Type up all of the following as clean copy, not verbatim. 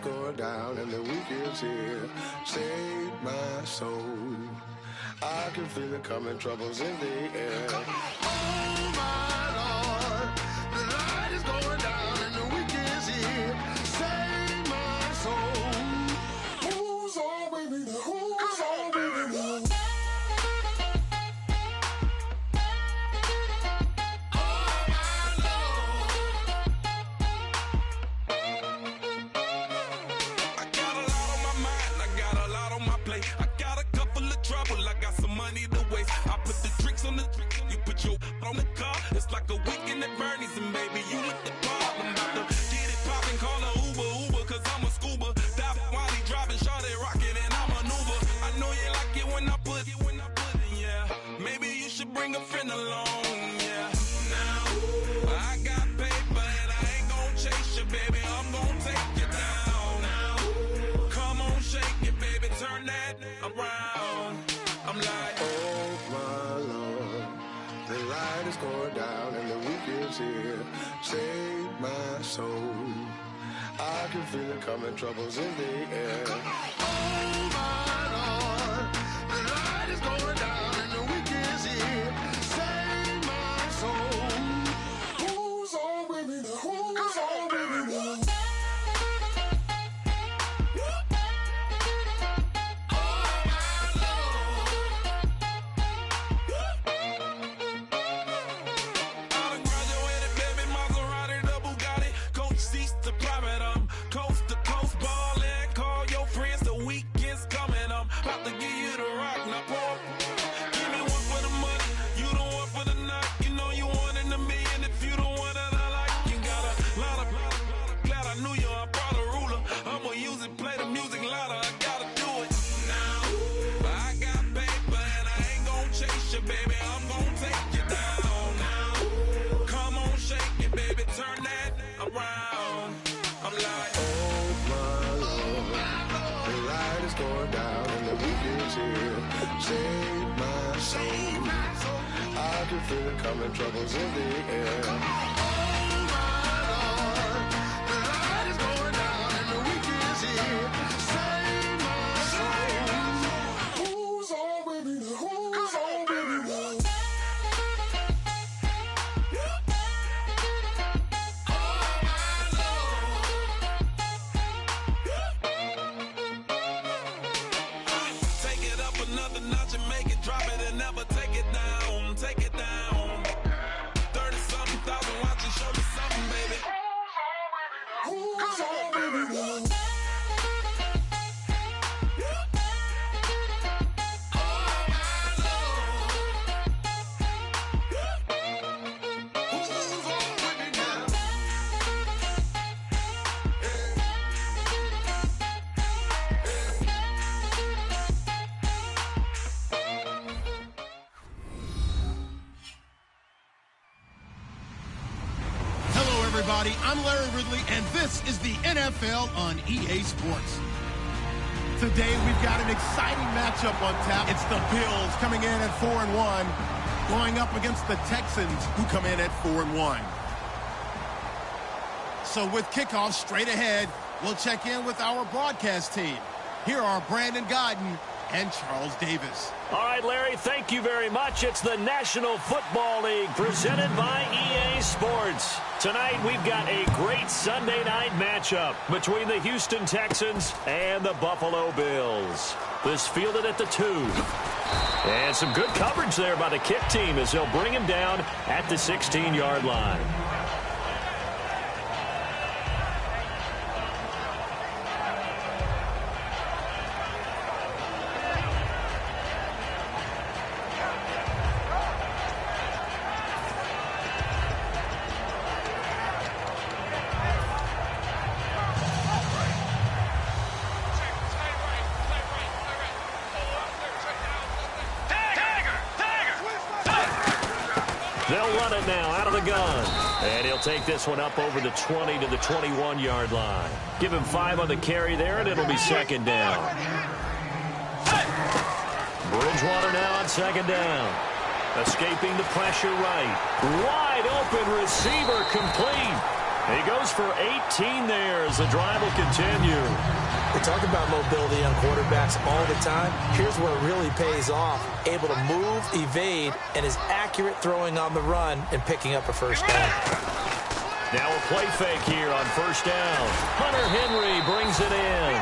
is going down and the weekend's here. Save my soul. I can feel it coming, troubles in the air. Oh my Lord, the light is going down and the weekend's here. Save my soul. Who's on with me now? Who's on with me now? On the car, it's like a weekend at Bernie's, and baby, you with the problem. About to get it poppin', call a Uber, cause I'm a scuba. Dive while he driving, shot it, rockin', and I'm an Uber. I know you like it when I put it, yeah. Maybe you should bring a friend along, yeah. Now, I got paper, and I ain't gon' chase you, baby, I'm gon' take you down. Now, come on, shake it, baby, turn that around. I'm like, oh my Lord, the light is going down and the weekend's here. Save my soul. I can feel it coming, troubles in the air. Oh my Lord, the light is going down and the weekend's here. Save my soul. Who's on with me now? Who's on with me now? Save my soul. I can feel it coming, troubles in the air. Oh my Lord, the light is going down and the weekend's here. Save my soul. Who's on with me now? Who's on with me now? Another notch and make it, drop it and never take it down. Take it down. 30-something thousand watching, show me something, baby. Who's on, baby? Who's on, baby? Everybody, I'm Larry Ridley, and this is the NFL on EA Sports. Today, we've got an exciting matchup on tap. It's the Bills coming in at 4-1, going up against the Texans, who come in at 4-1. So with kickoff straight ahead, we'll check in with our broadcast team. Here are Brandon Godden and Charles Davis. All right, Larry, thank you very much. It's the National Football League presented by EA Sports. Tonight, we've got a great Sunday night matchup between the Houston Texans and the Buffalo Bills. This fielded at the 2. And some good coverage there by the kick team as they'll bring him down at the 16-yard line. They'll run it now out of the gun. And he'll take this one up over the 20 to the 21-yard line. Give him 5 on the carry there, and it'll be second down. Bridgewater now on second down. Escaping the pressure right. Wide open receiver complete. He goes for 18 there as the drive will continue. We talk about mobility on quarterbacks all the time. Here's where it really pays off. Able to move, evade, and is accurate throwing on the run and picking up a first down. Now a play fake here on first down. Hunter Henry brings it in.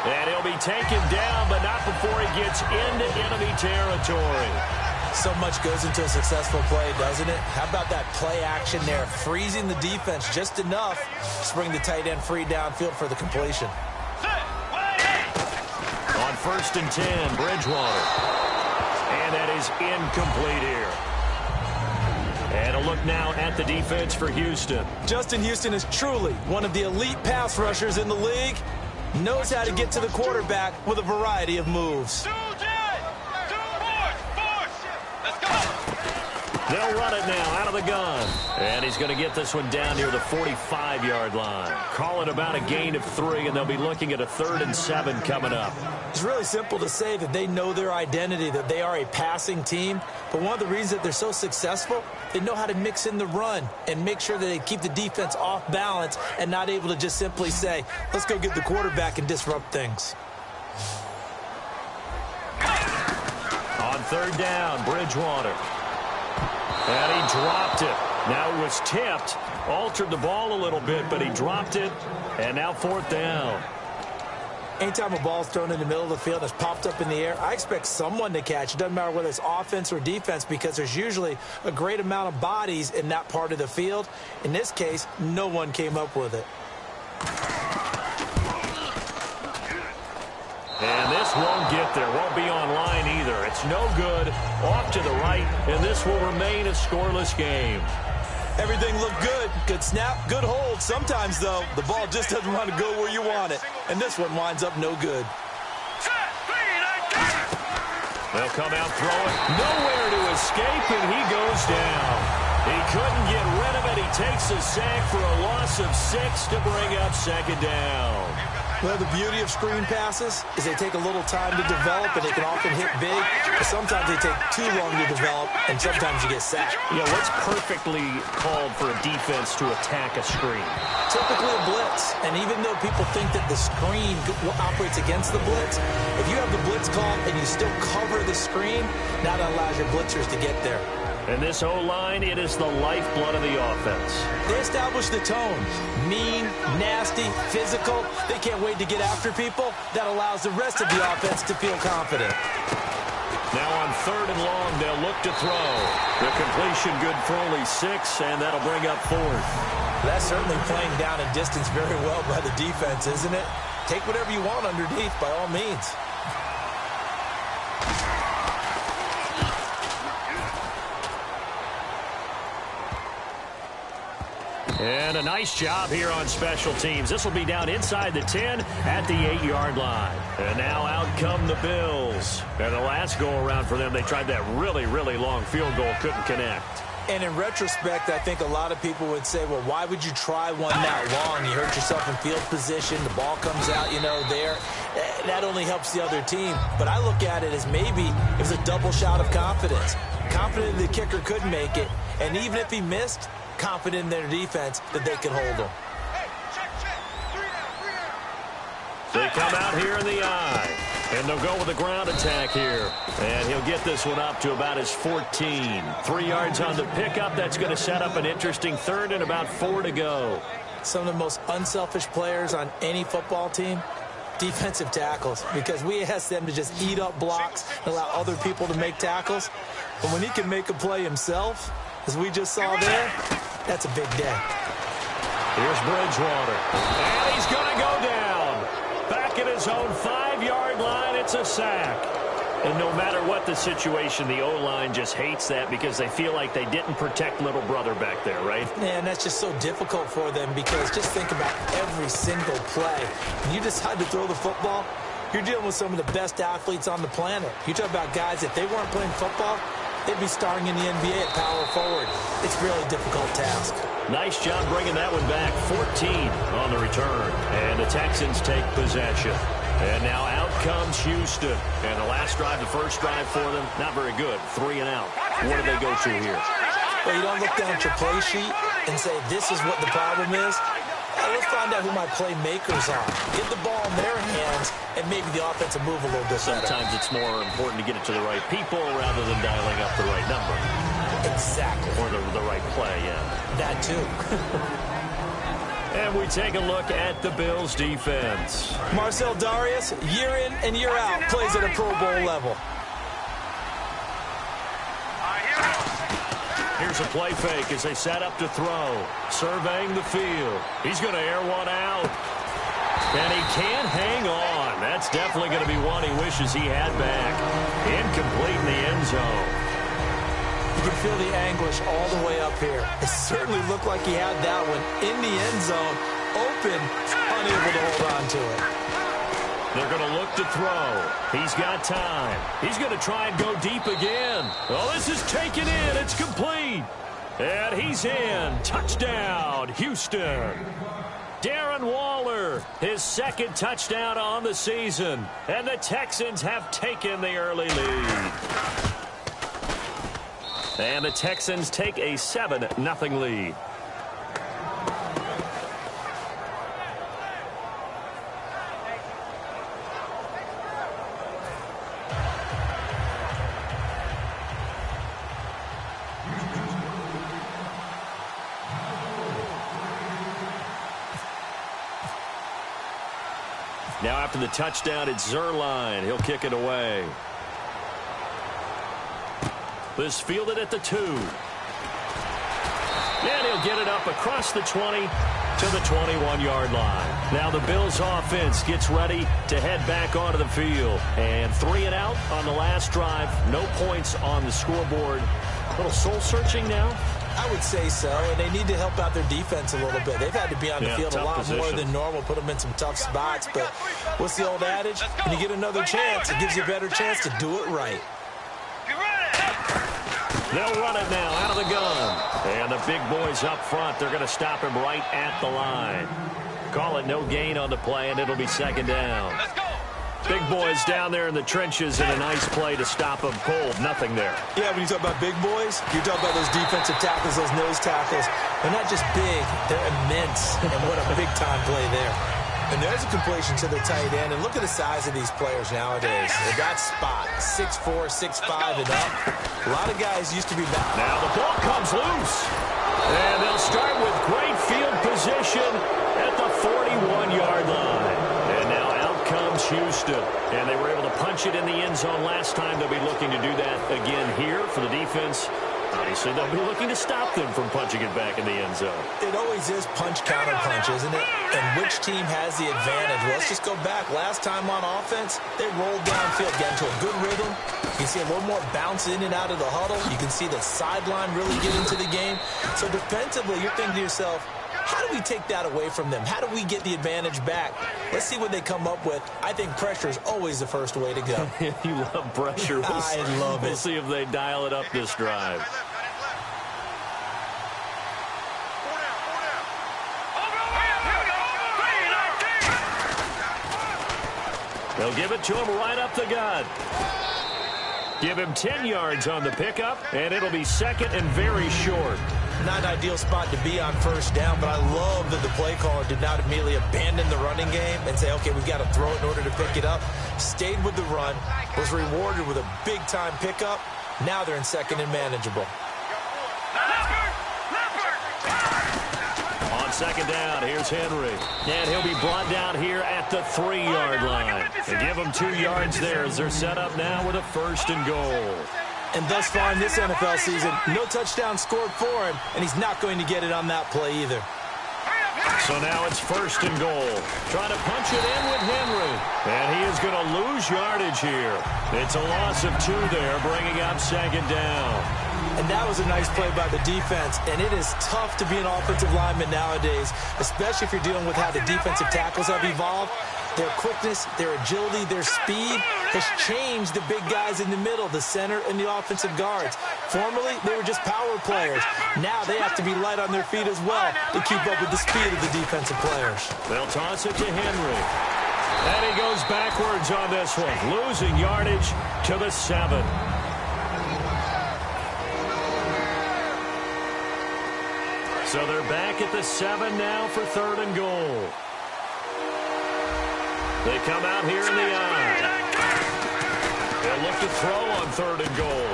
And he'll be taken down, but not before he gets into enemy territory. So much goes into a successful play, doesn't it? How about that play action there, freezing the defense just enough to bring the tight end free downfield for the completion. On 1st and 10, Bridgewater. And that is incomplete here. And a look now at the defense for Houston. Justin Houston is truly one of the elite pass rushers in the league. Knows how to get to the quarterback with a variety of moves. They'll run it now out of the gun. And he's going to get this one down near the 45-yard line. Call it about a gain of 3, and they'll be looking at a 3rd and 7 coming up. It's really simple to say that they know their identity, that they are a passing team. But one of the reasons that they're so successful, they know how to mix in the run and make sure that they keep the defense off balance and not able to just simply say, let's go get the quarterback and disrupt things. On 3rd down, Bridgewater. And he dropped it. Now it was tipped, altered the ball a little bit, but he dropped it. And now 4th down. Anytime a ball's thrown in the middle of the field and it's popped up in the air, I expect someone to catch. It doesn't matter whether it's offense or defense because there's usually a great amount of bodies in that part of the field. In this case, no one came up with it. And this won't get there. Won't be online either. It's no good. Off to the right, and this will remain a scoreless game. Everything looked good. Good snap, good hold. Sometimes, though, the ball just doesn't want to go where you want it. And this one winds up no good. They'll come out throwing. Nowhere to escape, and he goes down. He couldn't get rid of it. He takes a sack for a loss of 6 to bring up 2nd down. Well, the beauty of screen passes is they take a little time to develop, and they can often hit big. But sometimes they take too long to develop, and sometimes you get sacked. Yeah, what's perfectly called for a defense to attack a screen? Typically a blitz. And even though people think that the screen operates against the blitz, if you have the blitz called and you still cover the screen, that allows your blitzers to get there. And this O-line, it is the lifeblood of the offense. They establish the tone. Mean, nasty, physical. They can't wait to get after people. That allows the rest of the offense to feel confident. Now on 3rd and long, they'll look to throw. The completion good for only 6, and that'll bring up 4th. That's certainly playing down a distance very well by the defense, isn't it? Take whatever you want underneath by all means. And a nice job here on special teams. This will be down inside the 10 at the 8-yard line. And now out come the Bills. And the last go-around for them, they tried that really, really long field goal, couldn't connect. And in retrospect, I think a lot of people would say, well, why would you try one that long? You hurt yourself in field position. The ball comes out, there. That only helps the other team. But I look at it as maybe it was a double shot of confidence. Confident the kicker could make it. And even if he missed, confident in their defense that they can hold them. They come out here in the eye. And they'll go with a ground attack here. And he'll get this one up to about his 14. 3 yards on the pickup. That's going to set up an interesting 3rd and about 4 to go. Some of the most unselfish players on any football team, defensive tackles. Because we ask them to just eat up blocks and allow other people to make tackles. But when he can make a play himself, as we just saw there, that's a big day. Here's Bridgewater. And he's going to go down. Back at his own 5-yard line, it's a sack. And no matter what the situation, the O-line just hates that because they feel like they didn't protect little brother back there, right? And that's just so difficult for them because just think about every single play. When you decide to throw the football, you're dealing with some of the best athletes on the planet. You talk about guys, if they weren't playing football, they'd be starring in the NBA at power forward. It's a really difficult task. Nice job bringing that one back. 14 on the return. And the Texans take possession. And now out comes Houston. And the last drive, the first drive for them, not very good. 3 and out. What do they go to here? Well, you don't look down at your play sheet and say, this is what the problem is. let's find out who my playmakers are. Get the ball in their hands, and maybe the offense will move a little bit better. Sometimes it's more important to get it to the right people rather than dialing up the right number. Exactly. Or the right play, yeah. That too. And we take a look at the Bills' defense. Marcel Darius, year in and year out, plays at a Pro Bowl level. Here's a play fake as they set up to throw. Surveying the field. He's going to air one out. And he can't hang on. That's definitely going to be one he wishes he had back. Incomplete in the end zone. You can feel the anguish all the way up here. It certainly looked like he had that one in the end zone, open, unable to hold on to it. They're going to look to throw. He's got time. He's going to try and go deep again. Oh, this is taken in. It's complete. And he's in. Touchdown, Houston. Darren Waller, his second touchdown on the season. And the Texans have taken the early lead. And the Texans take a 7-0 lead. Now after the touchdown, it's Zerline. He'll kick it away. This fielded at the 2. And he'll get it up across the 20 to the 21-yard line. Now the Bills offense gets ready to head back onto the field. And 3 and out on the last drive. No points on the scoreboard. A little soul-searching now. I would say so, and they need to help out their defense a little bit. They've had to be on the field a lot more than normal, put them in some tough spots. But what's the old adage? When you get another chance, it gives you a better chance to do it right. They'll run it now out of the gun. And the big boys up front, they're going to stop him right at the line. Call it no gain on the play, and it'll be second down. Big boys down there in the trenches, and a nice play to stop them cold. Nothing there. Yeah, when you talk about big boys, you're talking about those defensive tackles, those nose tackles. They're not just big, they're immense. And what a big-time play there. And there's a completion to the tight end. And look at the size of these players nowadays. At that spot, 6'4", 6'5", and up. A lot of guys used to be back. Now the ball comes loose. And they'll start with great field position at the 41-yard line. And now out comes Houston. And they were able to punch it in the end zone last time. They'll be looking to do that again here for the defense. Obviously, they'll be looking to stop them from punching it back in the end zone. It always is punch-counter-punch, isn't it? And which team has the advantage? Well, let's just go back. Last time on offense, they rolled downfield, got into a good rhythm. You can see a little more bounce in and out of the huddle. You can see the sideline really get into the game. So defensively, you're thinking to yourself, how do we take that away from them? How do we get the advantage back? Let's see what they come up with. I think pressure is always the first way to go. You love pressure. I love it. We'll see if they dial it up this drive. They'll give it to him right up the gut. Give him 10 yards on the pickup, and it'll be second and very short. Not an ideal spot to be on first down, but I love that the play caller did not immediately abandon the running game and say, okay, we've got to throw it in order to pick it up. Stayed with the run, was rewarded with a big-time pickup. Now they're in second and manageable. On second down, here's Henry. And he'll be brought down here at the 3-yard line. And give them 2 yards there as they're set up now with a first and goal. And thus far in this NFL season, no touchdown scored for him, and he's not going to get it on that play either. So now it's first and goal. Trying to punch it in with Henry. And he is going to lose yardage here. It's a loss of 2 there, bringing up second down. And that was a nice play by the defense. And it is tough to be an offensive lineman nowadays, especially if you're dealing with how the defensive tackles have evolved. Their quickness, their agility, their speed has changed the big guys in the middle, the center and the offensive guards. Formerly, they were just power players. Now they have to be light on their feet as well to keep up with the speed of the defensive players. They'll toss it to Henry. And he goes backwards on this one, losing yardage to the 7. So they're back at the 7 now for 3rd and goal. They come out here in the I. They'll look to throw on 3rd and goal.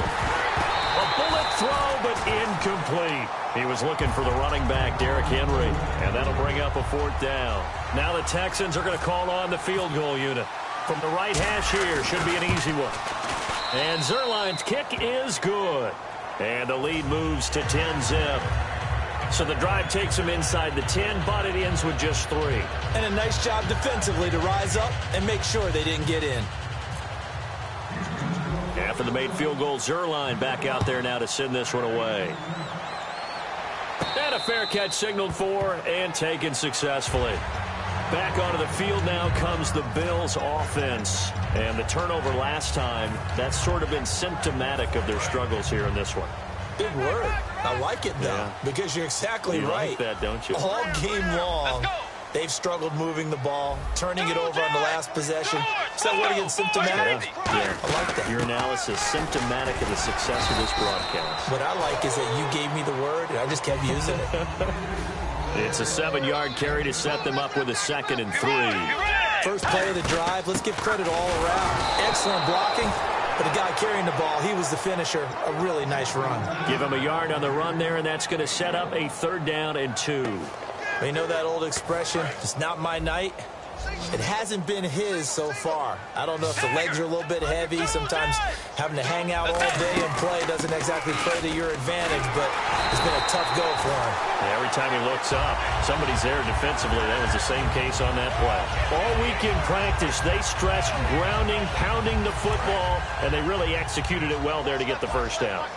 A bullet throw, but incomplete. He was looking for the running back, Derrick Henry, and that'll bring up a 4th down. Now the Texans are going to call on the field goal unit. From the right hash here, should be an easy one. And Zuerlein's kick is good. And the lead moves to 10-zip. So the drive takes them inside the 10, but it ends with just 3. And a nice job defensively to rise up and make sure they didn't get in. After the made field goal, Zuerlein back out there now to send this one away. And a fair catch signaled for and taken successfully. Back onto the field now comes the Bills offense. And the turnover last time, that's sort of been symptomatic of their struggles here in this one. Big word. I like it, though, because you're exactly right. You like that, don't you? All game long, they've struggled moving the ball, turning it over on the last possession. Is that word again, symptomatic? Yeah. I like that. Your analysis, symptomatic of the success of this broadcast. What I like is that you gave me the word, and I just kept using it. It's a 7-yard carry to set them up with a 2nd and 3. First play of the drive, let's give credit all around. Excellent blocking. But the guy carrying the ball, he was the finisher. A really nice run. Give him a yard on the run there, and that's going to set up a 3rd down and 2. You know that old expression, it's not my night? It hasn't been his so far. I don't know if the legs are a little bit heavy. Sometimes having to hang out all day and play doesn't exactly play to your advantage, but it's been a tough go for him. Every time he looks up, somebody's there defensively. That was the same case on that play. All week in practice, they stressed grounding, pounding the football, and they really executed it well there to get the 1st down.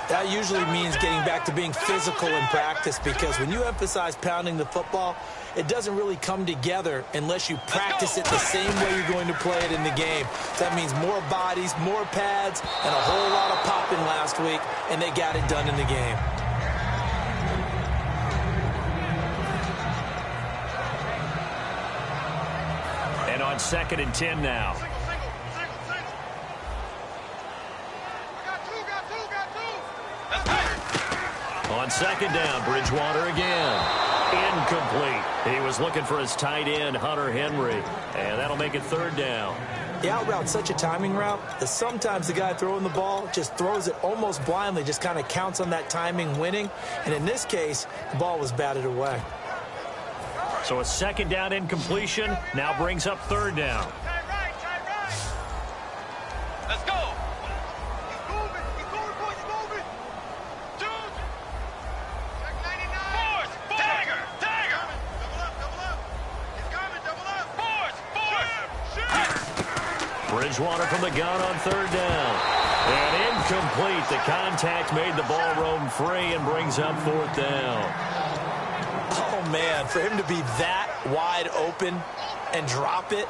That usually means getting back to being physical in practice, because when you emphasize pounding the football, it doesn't really come together unless you practice it the same way you're going to play it in the game. So that means more bodies, more pads, and a whole lot of popping last week, and they got it done in the game. And on 2nd and 10 now. On 2nd down, Bridgewater again. Incomplete. He was looking for his tight end, Hunter Henry, and that'll make it 3rd down. The out route's such a timing route that sometimes the guy throwing the ball just throws it almost blindly, just kind of counts on that timing winning, and in this case, the ball was batted away. So a 2nd down incompletion now brings up 3rd down. Let's go. Bridgewater from the gun on 3rd down. And incomplete. The contact made the ball roam free and brings up 4th down. Oh, man, for him to be that wide open and drop it.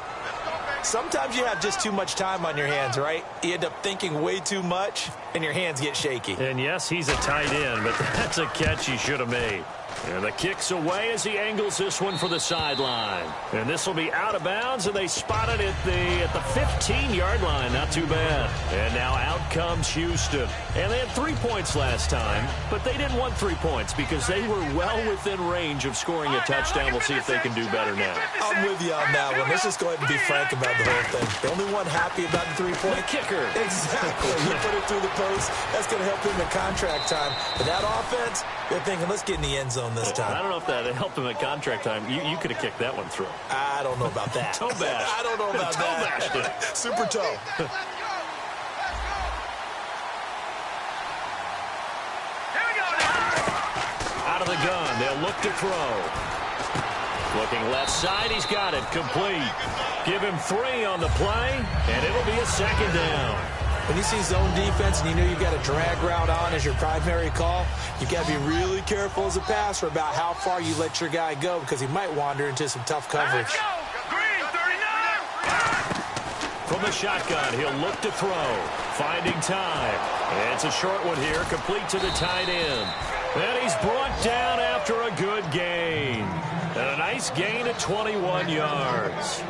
Sometimes you have just too much time on your hands, right? You end up thinking way too much, and your hands get shaky. And yes, he's a tight end, but that's a catch he should have made. And the kick's away as he angles this one for the sideline. And this will be out of bounds, and they spot it at the 15-yard line. Not too bad. And now out comes Houston. And they had 3 points last time, but they didn't want 3 points because they were well within range of scoring a touchdown. We'll see if they can do better now. I'm with you on that one. Let's just go ahead and be frank about the whole thing. The only one happy about the 3-point. The kicker. Exactly. You put it through the post. That's going to help him in contract time. But that offense, they're thinking, let's get in the end zone this time. I don't know if that helped him at contract time. You could have kicked that one through. I don't know about that. Toe bash. I don't know about toe that. Bashed it. Super toe. Out of the gun. They'll look to throw. Looking left side. He's got it. Complete. Give him 3 on the play, and it'll be a 2nd down. When you see zone defense and you know you've got a drag route on as your primary call, you've got to be really careful as a passer about how far you let your guy go, because he might wander into some tough coverage. From the shotgun, he'll look to throw. Finding time. And it's a short one here, complete to the tight end. And he's brought down after a good gain. And a nice gain of 21 yards.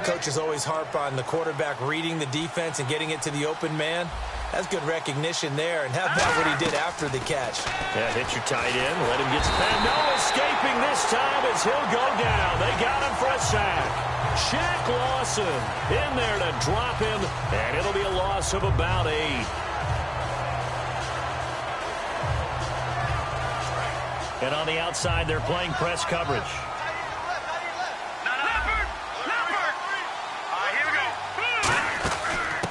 Coaches always harp on the quarterback reading the defense and getting it to the open man. That's good recognition there. And how about what he did after the catch? Yeah, hit your tight end. Let him get and no escaping this time as he'll go down. They got him for a sack. Shaq Lawson in there to drop him, and it'll be a loss of about 8. And on the outside, they're playing press coverage.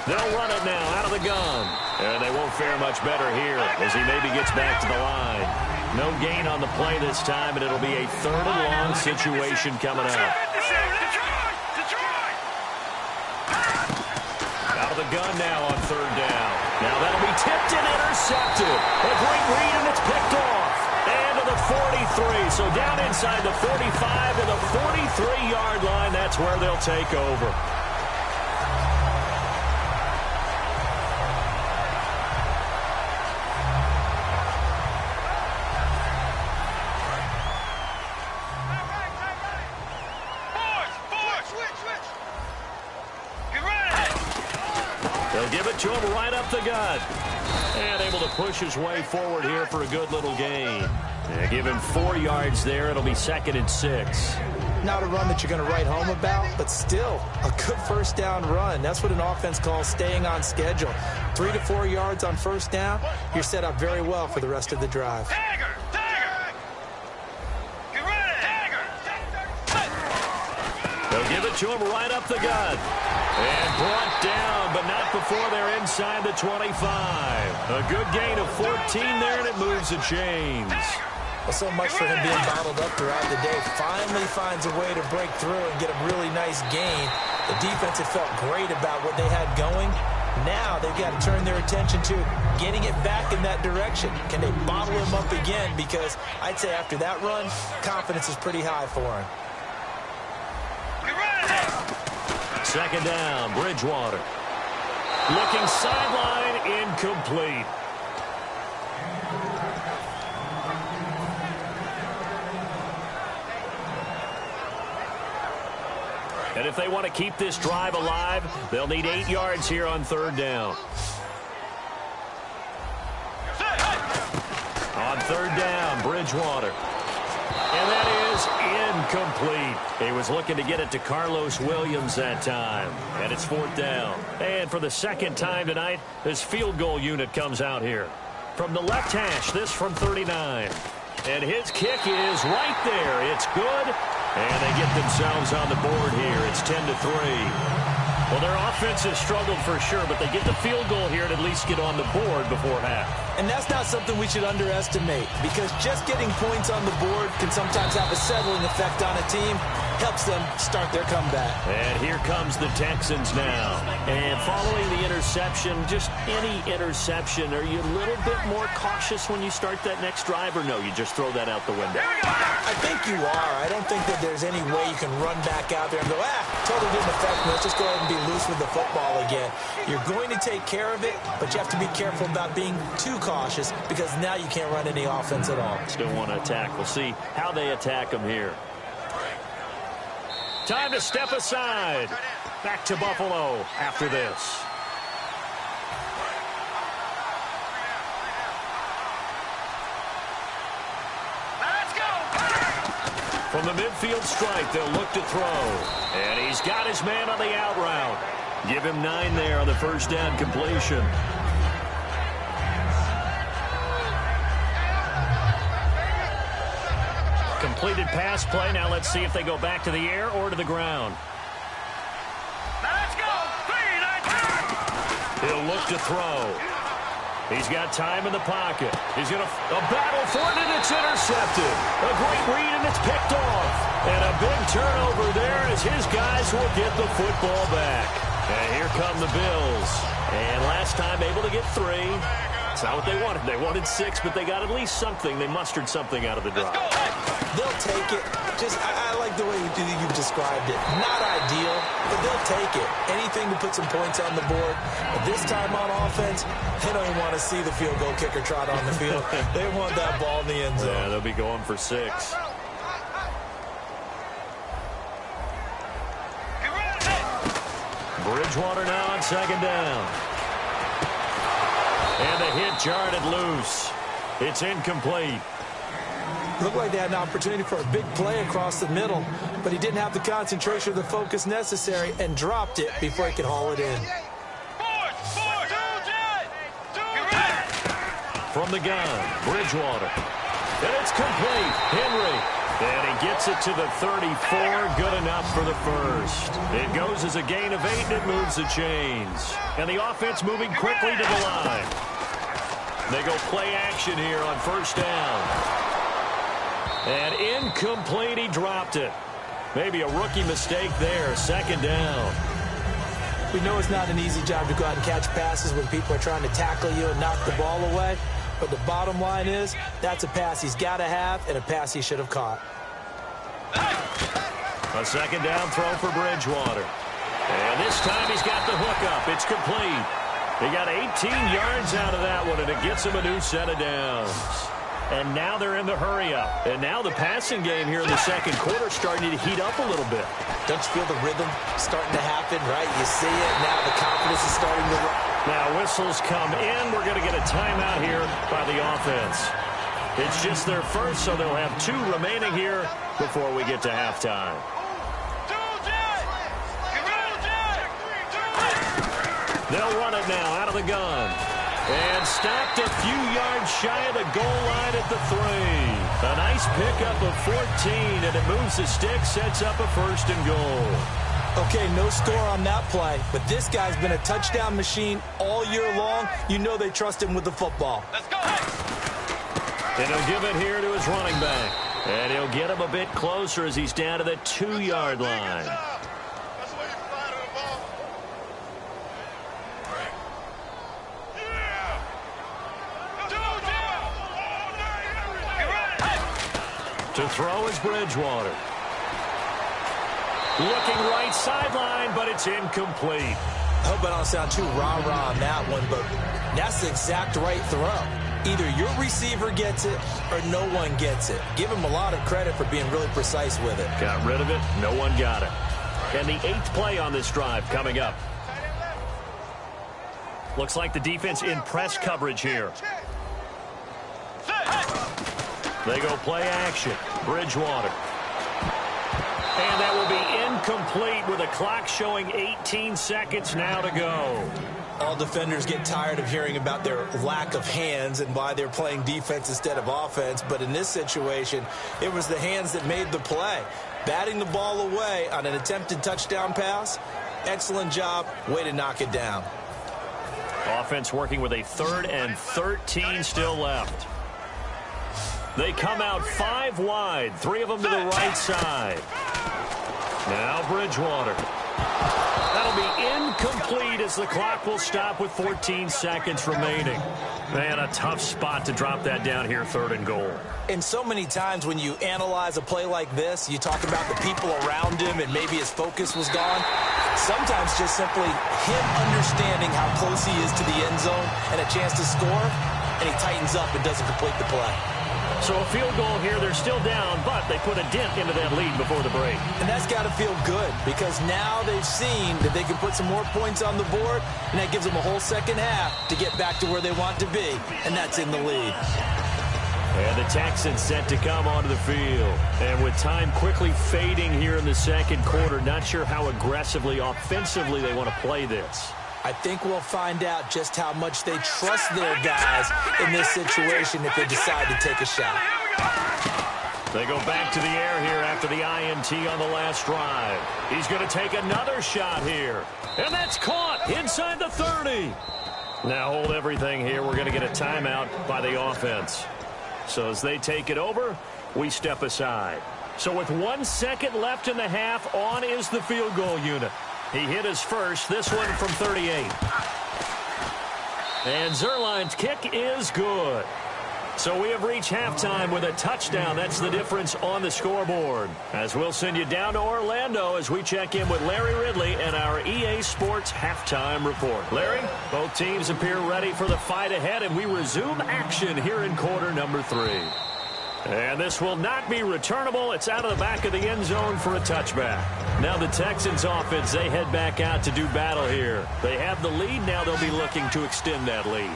They'll run it now out of the gun. And they won't fare much better here as he maybe gets back to the line. No gain on the play this time, and it'll be a 3rd and long situation coming up. Out of the gun now on 3rd down. Now that'll be tipped and intercepted. A great read, and it's picked off. And to the 43. So down inside the 45 to the 43-yard line. That's where they'll take over. They'll give it to him right up the gut. And able to push his way forward here for a good little gain. They give him 4 yards there. It'll be 2nd and 6. Not a run that you're going to write home about, but still a good 1st down run. That's what an offense calls staying on schedule. 3 to 4 yards on 1st down. You're set up very well for the rest of the drive. They'll give it to him right up the gut. And brought down, but not before they're inside the 25. A good gain of 14 there, and it moves the chains. Well, so much for him being bottled up throughout the day. Finally finds a way to break through and get a really nice gain. The defense had felt great about what they had going. Now they've got to turn their attention to getting it back in that direction. Can they bottle him up again? Because I'd say after that run, confidence is pretty high for him. 2nd down, Bridgewater. Looking sideline, incomplete. And if they want to keep this drive alive, they'll need 8 yards here on 3rd down. On 3rd down, Bridgewater. And that is incomplete. He was looking to get it to Carlos Williams that time. And it's 4th down. And for the 2nd time tonight, this field goal unit comes out here. From the left hash, this from 39. And his kick is right there. It's good. And they get themselves on the board here. It's 10-3. Well, their offense has struggled for sure, but they get the field goal here and at least get on the board before half. And that's not something we should underestimate, because just getting points on the board can sometimes have a settling effect on a team. Helps them start their comeback. And here comes the Texans now. And following the interception, just any interception, are you a little bit more cautious when you start that next drive, or no, you just throw that out the window? I think you are. I don't think that there's any way you can run back out there and go, totally didn't affect me. Let's just go ahead and be loose with the football again. You're going to take care of it, but you have to be careful about being too cautious, because now you can't run any offense at all. Still want to attack. We'll see how they attack them here. Time to step aside. Back to Buffalo after this. Let's go. From the midfield stripe, they'll look to throw. And he's got his man on the out route. Give him 9 there on the 1st down completion. Completed pass play. Now let's see if they go back to the air or to the ground. Let's go. He'll look to throw. He's got time in the pocket. He's going to battle for it, and it's intercepted. A great read, and it's picked off. And a big turnover there as his guys will get the football back. And here come the Bills. And last time able to get 3. It's not what they wanted. They wanted 6, but they got at least something. They mustered something out of the drive. They'll take it. I like the way you've described it. Not ideal, but they'll take it. Anything to put some points on the board. But this time on offense, they don't even want to see the field goal kicker trot on the field. They want that ball in the end zone. Yeah, they'll be going for 6. Bridgewater now on 2nd down. hit jarred it loose. It's incomplete. Looked like they had an opportunity for a big play across the middle, but he didn't have the concentration or the focus necessary and dropped it before he could haul it in. From the gun, Bridgewater. And it's complete. Henry. And he gets it to the 34. Good enough for the first. It goes as a gain of 8, and it moves the chains. And the offense moving quickly to the line. They go play action here on first down. And incomplete, he dropped it. Maybe a rookie mistake there, second down. We know it's not an easy job to go out and catch passes when people are trying to tackle you and knock the ball away. But the bottom line is, that's a pass he's got to have and a pass he should have caught. A second down throw for Bridgewater. And this time he's got the hook up. It's complete. He got 18 yards out of that one, and it gets him a new set of downs. And now they're in the hurry-up. And now the passing game here in the second quarter starting to heat up a little bit. Don't you feel the rhythm starting to happen, right? You see it. Now the confidence is starting to rise. Now whistles come in. We're going to get a timeout here by the offense. It's just their first, so they'll have 2 remaining here before we get to halftime. They'll run it now out of the gun. And stopped a few yards shy of the goal line at the 3. A nice pickup of 14, and it moves the stick, sets up a first and goal. Okay, no score on that play, but this guy's been a touchdown machine all year long. You know they trust him with the football. Let's go. And he'll give it here to his running back. And he'll get him a bit closer as he's down to the 2-yard line. To throw is Bridgewater. Looking right sideline, but it's incomplete. I hope I don't sound too rah-rah on that one, but that's the exact right throw. Either your receiver gets it or no one gets it. Give him a lot of credit for being really precise with it. Got rid of it. No one got it. And the 8th play on this drive coming up. Looks like the defense in press coverage here. They go play action. Bridgewater. And that will be incomplete with a clock showing 18 seconds now to go. All defenders get tired of hearing about their lack of hands and why they're playing defense instead of offense. But in this situation, it was the hands that made the play. Batting the ball away on an attempted touchdown pass. Excellent job. Way to knock it down. Offense working with a 3rd and 13 still left. They come out 5 wide, 3 of them to the right side. Now Bridgewater. That'll be incomplete as the clock will stop with 14 seconds remaining. Man, a tough spot to drop that down here, 3rd and goal. And so many times when you analyze a play like this, you talk about the people around him and maybe his focus was gone. Sometimes just simply him understanding how close he is to the end zone and a chance to score, and he tightens up and doesn't complete the play. So a field goal here, they're still down, but they put a dent into that lead before the break. And that's got to feel good because now they've seen that they can put some more points on the board, and that gives them a whole second half to get back to where they want to be, and that's in the lead. And the Texans set to come onto the field. And with time quickly fading here in the second quarter, not sure how aggressively, offensively they want to play this. I think we'll find out just how much they trust their guys in this situation if they decide to take a shot. They go back to the air here after the INT on the last drive. He's going to take another shot here. And that's caught inside the 30. Now hold everything here. We're going to get a timeout by the offense. So as they take it over, we step aside. So with 1 second left in the half, on is the field goal unit. He hit his first, this one from 38. And Zerline's kick is good. So we have reached halftime with a touchdown. That's the difference on the scoreboard. As we'll send you down to Orlando as we check in with Larry Ridley and our EA Sports halftime report. Larry, both teams appear ready for the fight ahead, and we resume action here in quarter number 3. And this will not be returnable. It's out of the back of the end zone for a touchback. Now the Texans offense, they head back out to do battle here. They have the lead. Now they'll be looking to extend that lead.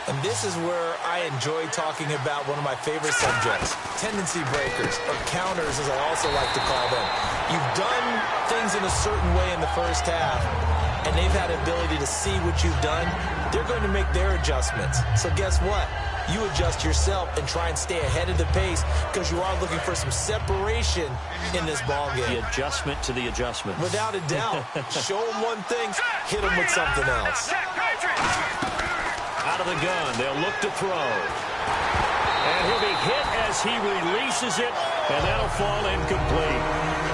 And this is where I enjoy talking about one of my favorite subjects, tendency breakers, or counters as I also like to call them. You've done things in a certain way in the first half, and they've had the ability to see what you've done. They're going to make their adjustments. So guess what? You adjust yourself and try and stay ahead of the pace because you are looking for some separation in this ball game. The adjustment to the adjustment. Without a doubt. Show them one thing, hit them with something else. Out of the gun, they'll look to throw. And he'll be hit as he releases it, and that'll fall incomplete.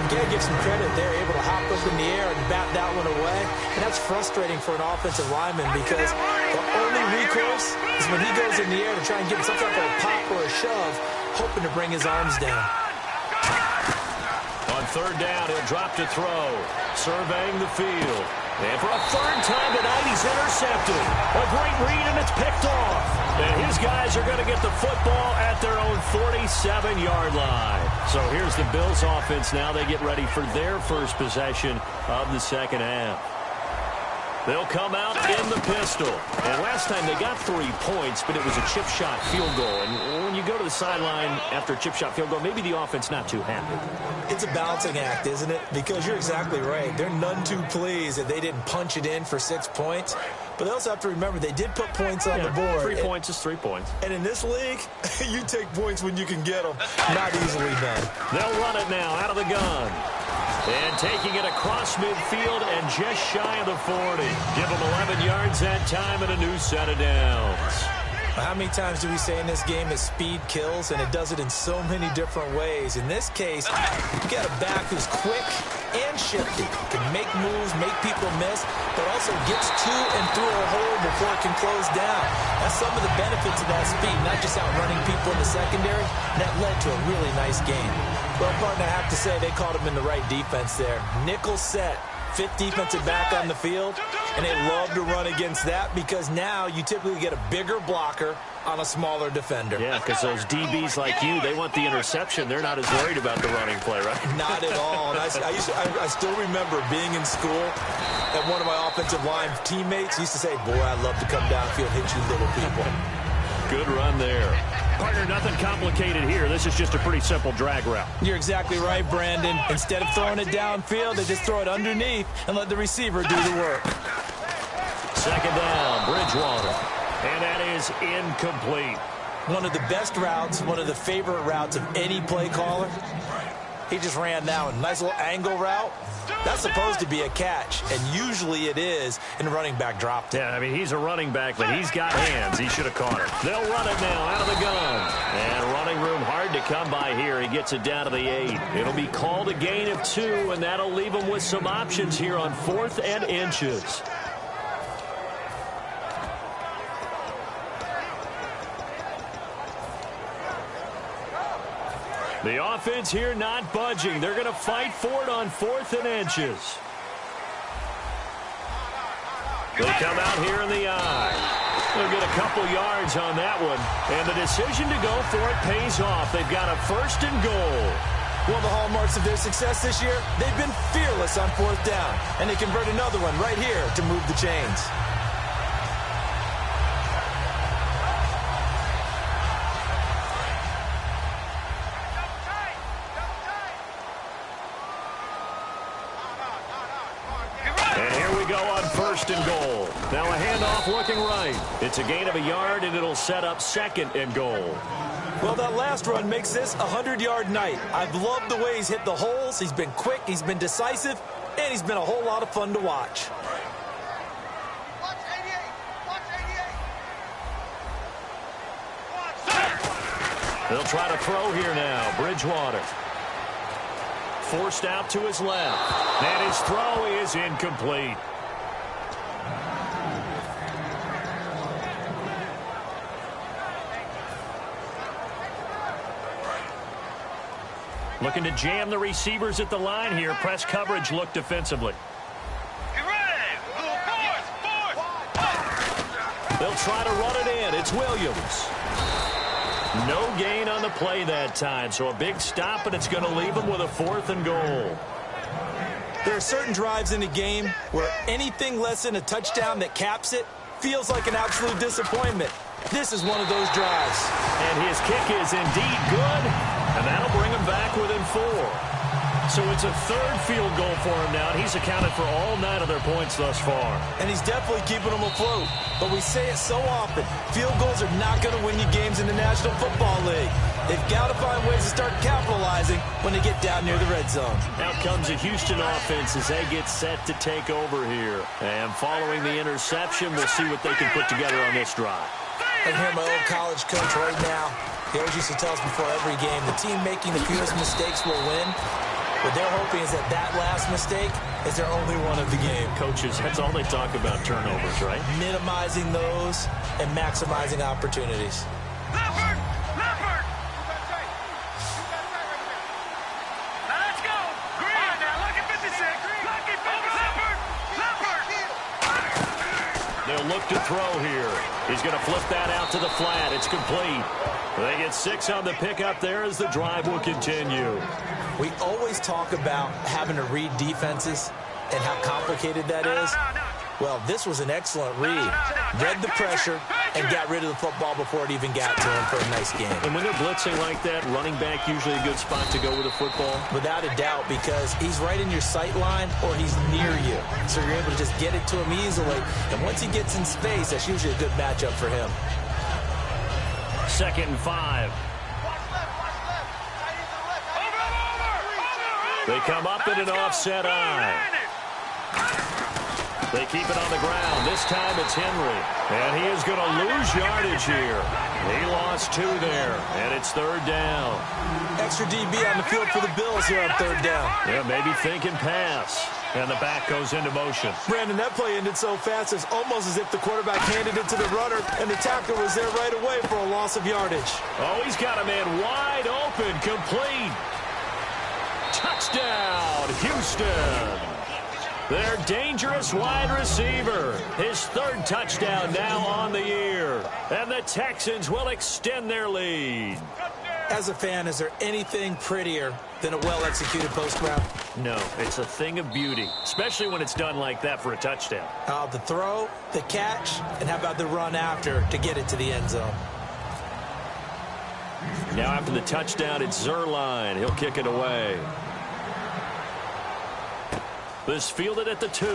You gotta give some credit. They're able to hop up in the air and bat that one away. And that's frustrating for an offensive lineman because the only recourse is when he goes in the air to try and get some type of a pop or a shove, hoping to bring his arms down. On third down, he'll drop to throw, surveying the field. And for a third time tonight, he's intercepted. A great read, and it's picked off. And his guys are going to get the football at their own 47-yard line. So here's the Bills offense now. They get ready for their first possession of the second half. They'll come out in the pistol. And last time they got 3 points, but it was a chip shot field goal. And when you go to the sideline after a chip shot field goal, maybe the offense not too happy. It's a balancing act, isn't it? Because you're exactly right. They're none too pleased that they didn't punch it in for 6 points. But they also have to remember they did put points on the board. 3 points is 3 points. And in this league, you take points when you can get them. Not easily done. They'll run it now out of the gun. And taking it across midfield and just shy of the 40. Give them 11 yards that time and a new set of downs. How many times do we say in this game that speed kills, and it does it in so many different ways? In this case, you got a back who's quick and shifty, can make moves, make people miss, but also gets to and through a hole before it can close down. That's some of the benefits of that speed, not just outrunning people in the secondary. That led to a really nice game. Well, partner, I have to say they caught him in the right defense there. Nickel set. 5th defensive back on the field, and they love to run against that because now you typically get a bigger blocker on a smaller defender. Yeah, because those DBs like you, they want the interception. They're not as worried about the running play, right? Not at all. And I still remember being in school, and one of my offensive line teammates used to say, boy, I'd love to come downfield and hit you little people. Good run there. Partner, nothing complicated here. This is just a pretty simple drag route. You're exactly right, Brandon. Instead of throwing it downfield, they just throw it underneath and let the receiver do the work. Second down, Bridgewater. And that is incomplete. One of the best routes, one of the favorite routes of any play caller. He just ran that one. Nice little angle route. That's supposed to be a catch, and usually it is, and the running back dropped it. Yeah, I mean, he's a running back, but he's got hands. He should have caught it. They'll run it now out of the gun. And running room hard to come by here. He gets it down to the 8. It'll be called a gain of 2, and that'll leave him with some options here on 4th and inches. The offense here not budging. They're going to fight for it on 4th and inches. They come out here in the eye. They'll get a couple yards on that one. And the decision to go for it pays off. They've got a 1st and goal. One of the hallmarks of their success this year, they've been fearless on 4th down. And they convert another one right here to move the chains. And goal. Now a handoff looking right. It's a gain of a yard, and it'll set up 2nd and goal. Well, that last run makes this a 100-yard night. I've loved the way he's hit the holes. He's been quick, he's been decisive, and he's been a whole lot of fun to watch. They'll try to throw here now. Bridgewater. Forced out to his left. And his throw is incomplete. Looking to jam the receivers at the line here. Press coverage look defensively. They'll try to run it in. It's Williams. No gain on the play that time, so a big stop, and it's going to leave them with a 4th and goal. There are certain drives in the game where anything less than a touchdown that caps it feels like an absolute disappointment. This is one of those drives. And his kick is indeed good, and that'll bring him back within 4. So it's a third field goal for him now, and he's accounted for all 9 of their points thus far. And he's definitely keeping them afloat. But we say it so often, field goals are not going to win you games in the National Football League. They've got to find ways to start capitalizing when they get down near the red zone. Out comes a Houston offense as they get set to take over here. And following the interception, we'll see what they can put together on this drive. I can hear my old college coach right now. He always used to tell us before every game, the team making the fewest mistakes will win. What they're hoping is that last mistake is their only one of the game. Coaches, that's all they talk about, turnovers, right? Minimizing those and maximizing opportunities. Leopard! Leopard! Now let's go! Green! Now look at 56! Lucky 56! Leopard! Leopard! They'll look to throw here. He's going to flip that out to the flat. It's complete. They get 6 on the pickup there as the drive will continue. We always talk about having to read defenses and how complicated that is. Well, this was an excellent read. Read the pressure and got rid of the football before it even got to him for a nice game. And when they're blitzing like that, running back usually a good spot to go with a football? Without a doubt, because he's right in your sight line or he's near you. So you're able to just get it to him easily. And once he gets in space, that's usually a good matchup for him. 2nd and 5. They come up in an offset eye. They keep it on the ground. This time it's Henry. And he is going to lose yardage here. He lost 2 there. And it's 3rd down. Extra DB on the field for the Bills here on 3rd down. Yeah, maybe thinking pass. And the back goes into motion. Brandon, that play ended so fast, it's almost as if the quarterback handed it to the runner, and the tackler was there right away for a loss of yardage. Oh, he's got a man wide open, complete. Touchdown, Houston. Their dangerous wide receiver. His 3rd touchdown now on the year. And the Texans will extend their lead. As a fan, is there anything prettier than a well-executed post route? No, it's a thing of beauty, especially when it's done like that for a touchdown. The throw, the catch, and how about the run after to get it to the end zone? Now after the touchdown, it's Zerline. He'll kick it away. This fielded at the 2.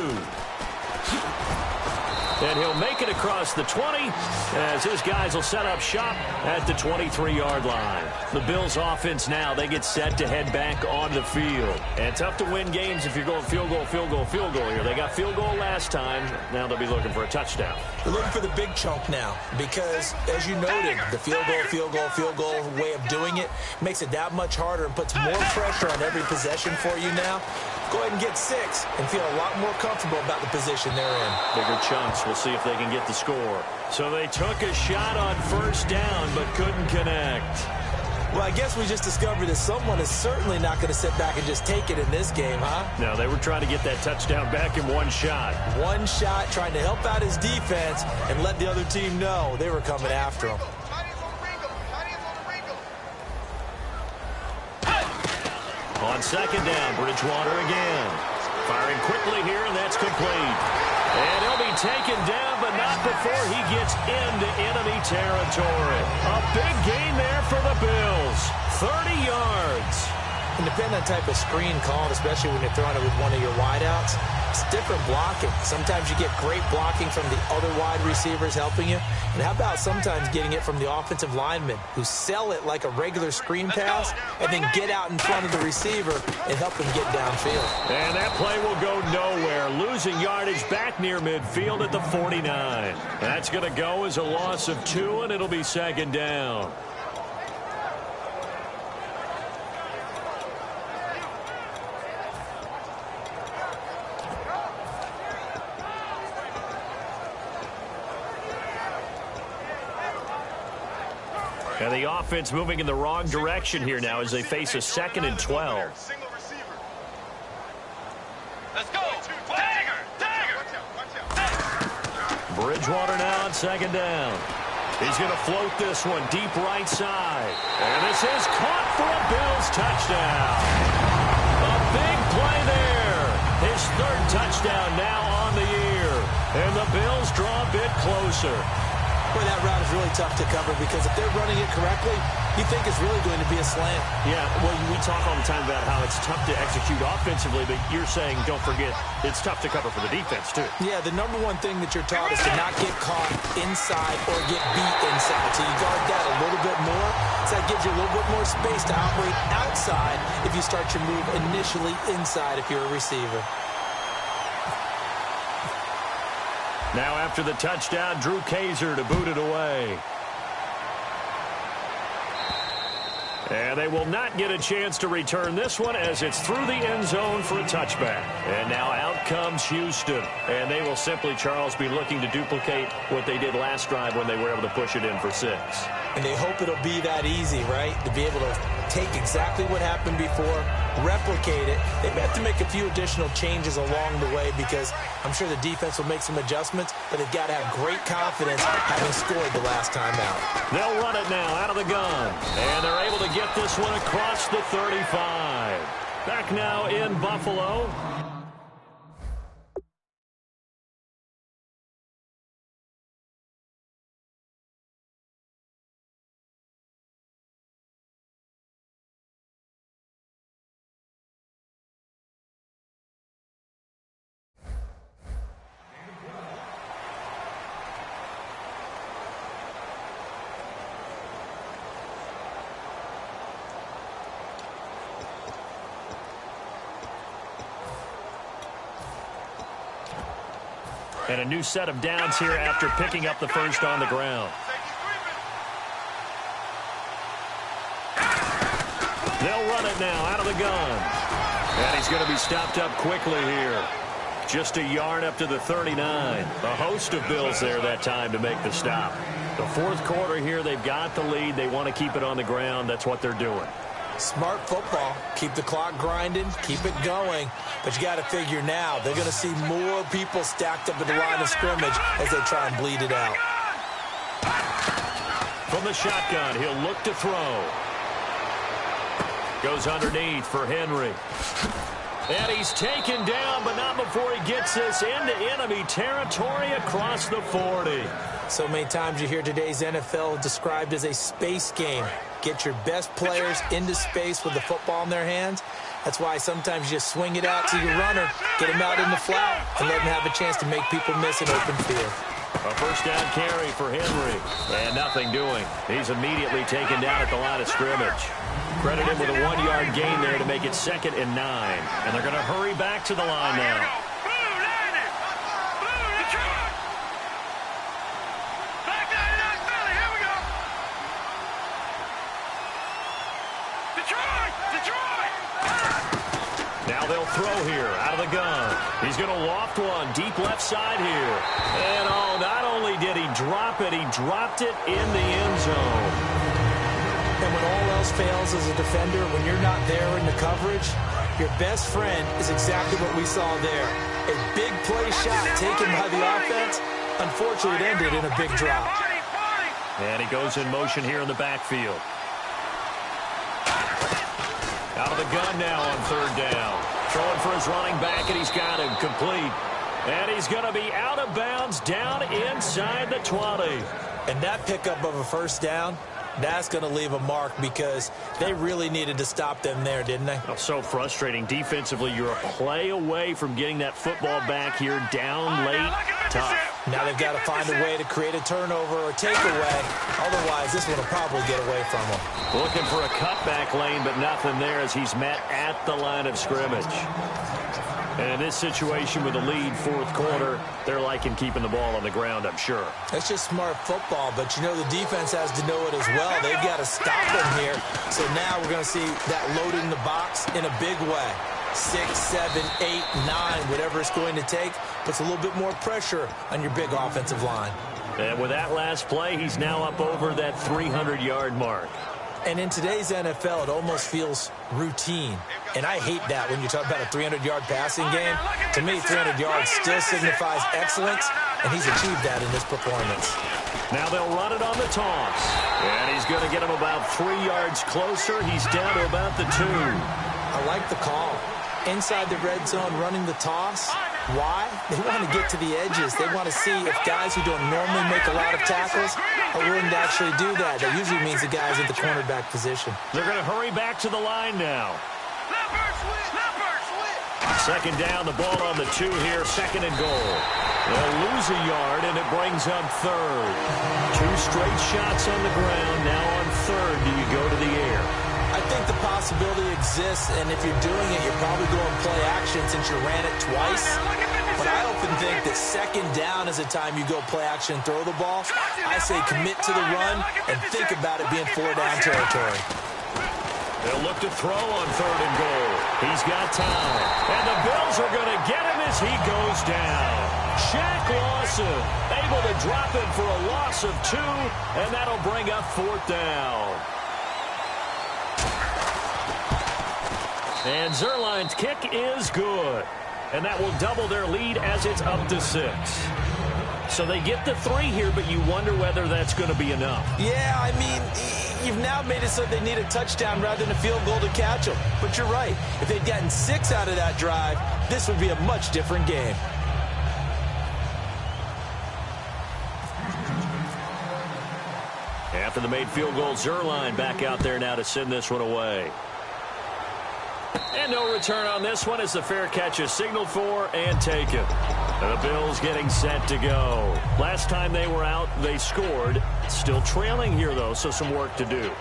And he'll make it across the 20 as his guys will set up shop at the 23-yard line. The Bills offense now, they get set to head back on the field. And tough to win games if you're going field goal, field goal, field goal here. They got field goal last time. Now they'll be looking for a touchdown. They're looking for the big chunk now because, as you noted, the field goal way of doing it makes it that much harder and puts more pressure on every possession for you now. Go ahead and get 6 and feel a lot more comfortable about the position they're in. Bigger chunks. We'll see if they can get the score. So they took a shot on 1st down but couldn't connect. Well, I guess we just discovered that someone is certainly not going to sit back and just take it in this game, huh? No, they were trying to get that touchdown back in one shot. One shot, trying to help out his defense and let the other team know they were coming after him. On 2nd down, Bridgewater again. Firing quickly here, and that's complete. And he'll be taken down, but not before he gets into enemy territory. A big gain there for the Bills. 30 yards. And depending on the type of screen called, especially when you're throwing it with one of your wideouts, it's different blocking. Sometimes you get great blocking from the other wide receivers helping you. And how about sometimes getting it from the offensive linemen who sell it like a regular screen pass and then get out in front of the receiver and help him get downfield. And that play will go nowhere. Losing yardage back near midfield at the 49. That's going to go as a loss of 2, and it'll be 2nd down. And the offense moving in the wrong direction here now as they face a 2nd and 12. Let's go! Dagger! Dagger! Bridgewater now on 2nd down. He's going to float this one deep right side. And this is caught for a Bills touchdown. A big play there. His 3rd touchdown now on the year. And the Bills draw a bit closer. Boy, that route is really tough to cover because if they're running it correctly, you think it's really going to be a slant. Yeah, well, we talk all the time about how it's tough to execute offensively, but you're saying, don't forget, it's tough to cover for the defense, too. Yeah, the number one thing that you're taught is to not get caught inside or get beat inside. So you guard that a little bit more. So that gives you a little bit more space to operate outside if you start your move initially inside if you're a receiver. Now after the touchdown, Drew Kaiser to boot it away. And they will not get a chance to return this one as it's through the end zone for a touchback. And now out comes Houston. And they will simply, Charles, be looking to duplicate what they did last drive when they were able to push it in for 6. And they hope it'll be that easy, right? To be able to take exactly what happened before, replicate it. They may have to make a few additional changes along the way because I'm sure the defense will make some adjustments, but they've got to have great confidence having scored the last time out. They'll run it now out of the gun. And they're able to get this one across the 35. Back now in Buffalo. And a new set of downs here after picking up the first on the ground. They'll run it now out of the gun. And he's going to be stopped up quickly here. Just a yard up to the 39. A host of Bills there that time to make the stop. The fourth quarter here, they've got the lead. They want to keep it on the ground. That's what they're doing. Smart football. Keep the clock grinding. Keep it going. But you got to figure now they're going to see more people stacked up at the line of scrimmage as they try and bleed it out. From the shotgun, he'll look to throw. Goes underneath for Henry. And he's taken down, but not before he gets this into enemy territory across the 40. So many times you hear today's NFL described as a space game. Get your best players into space with the football in their hands. That's why sometimes you just swing it out to your runner, get him out in the flat, and let him have a chance to make people miss an open field. A first down carry for Henry. And nothing doing. He's immediately taken down at the line of scrimmage. Credit him with a 1-yard gain there to make it 2nd and 9. And they're going to hurry back to the line now. Now they'll throw here out of the gun. He's going to loft one deep left side here. And oh, not only did he drop it, he dropped it in the end zone. And when all else fails as a defender, when you're not there in the coverage, your best friend is exactly what we saw there. A big play shot taken by the offense. Unfortunately, it ended in a big drop. And he goes in motion here in the backfield. Out of the gun now on 3rd down. Throwing for his running back, and he's got him complete. And he's going to be out of bounds down inside the 20. And that pickup of a first down, that's going to leave a mark because they really needed to stop them there, didn't they? Oh, so frustrating. Defensively, you're a play away from getting that football back here down late. Tough. Now they've got to find a way to create a turnover or takeaway. Otherwise, this one will probably get away from them. Looking for a cutback lane, but nothing there as he's met at the line of scrimmage. And in this situation with the lead 4th quarter, they're liking keeping the ball on the ground, I'm sure. It's just smart football, but you know the defense has to know it as well. They've got to stop them here. So now we're going to see that loading the box in a big way. 6, 7, 8, 9, whatever it's going to take, puts a little bit more pressure on your big offensive line. And with that last play, he's now up over that 300-yard mark. And in today's NFL, it almost feels routine. And I hate that when you talk about a 300-yard passing game. To me, 300 yards still signifies excellence, and he's achieved that in this performance. Now they'll run it on the toss. And he's going to get him about 3 yards closer. He's down to about the 2. I like the call. Inside the red zone, running the toss. Why? They want to get to the edges. They want to see if guys who don't normally make a lot of tackles are willing to actually do that. That usually means the guys at the cornerback position. They're going to hurry back to the line now. Second down, the ball on the 2 here, second and goal. They'll lose a yard, and it brings up third. 2 straight shots on the ground. Now on third, do you go to the air? I think the possibility exists, and if you're doing it, you're probably going play action since you ran it twice. But I often think that second down is the time you go play action and throw the ball. I say commit to the run and think about it being 4-down territory. They'll look to throw on third and goal. He's got time. And the Bills are going to get him as he goes down. Shaq Lawson able to drop it for a loss of 2, and that'll bring up 4th down. And Zerline's kick is good. And that will double their lead as it's up to 6. So they get the 3 here, but you wonder whether that's going to be enough. Yeah, I mean, you've now made it so they need a touchdown rather than a field goal to catch them. But you're right. If they'd gotten 6 out of that drive, this would be a much different game. After the made field goal, Zerline back out there now to send this one away. And no return on this one as the fair catch is signaled for and taken. And the Bills getting set to go. Last time they were out, they scored. Still trailing here, though, so some work to do.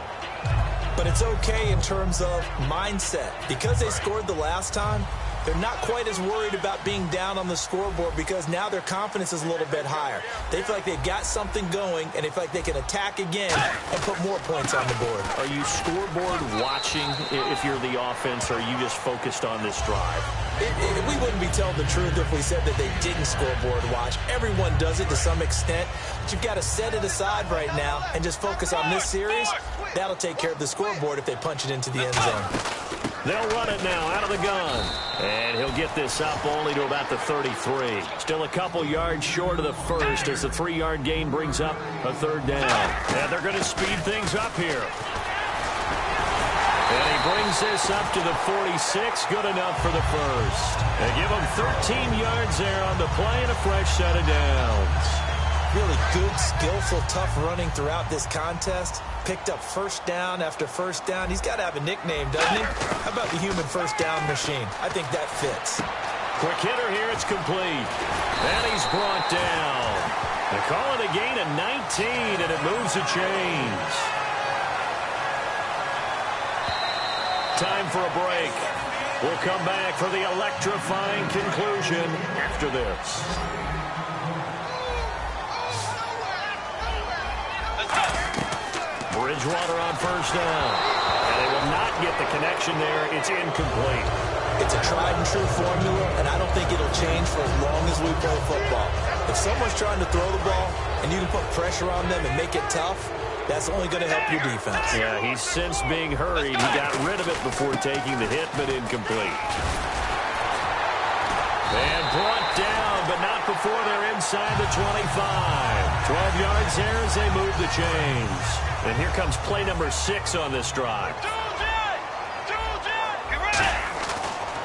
But it's okay in terms of mindset. Because they scored the last time, they're not quite as worried about being down on the scoreboard because now their confidence is a little bit higher. They feel like they've got something going, and they feel like they can attack again and put more points on the board. Are you scoreboard watching if you're the offense, or are you just focused on this drive? We wouldn't be telling the truth if we said that they didn't scoreboard watch. Everyone does it to some extent. But you've got to set it aside right now and just focus on this series. That'll take care of the scoreboard if they punch it into the end zone. They'll run it now out of the gun. And he'll get this up only to about the 33. Still a couple yards short of the first as the 3-yard gain brings up a 3rd down. And they're going to speed things up here. And he brings this up to the 46. Good enough for the first. They give him 13 yards there on the play and a fresh set of downs. Really good, skillful, tough running throughout this contest. Picked up first down after first down. He's got to have a nickname, doesn't he? How about the human first down machine? I think that fits. Quick hitter here. It's complete. And he's brought down. They call it a gain of 19, and it moves the chains. Time for a break. We'll come back for the electrifying conclusion after this. Bridgewater on first down. And they will not get the connection there. It's incomplete. It's a tried-and-true formula, and I don't think it'll change for as long as we play football. If someone's trying to throw the ball and you can put pressure on them and make it tough, that's only going to help your defense. Yeah, he's since being hurried. He got rid of it before taking the hit, but incomplete. And brought down, but not before they're inside the 25. 12 yards there as they move the chains. And here comes play number 6 on this drive.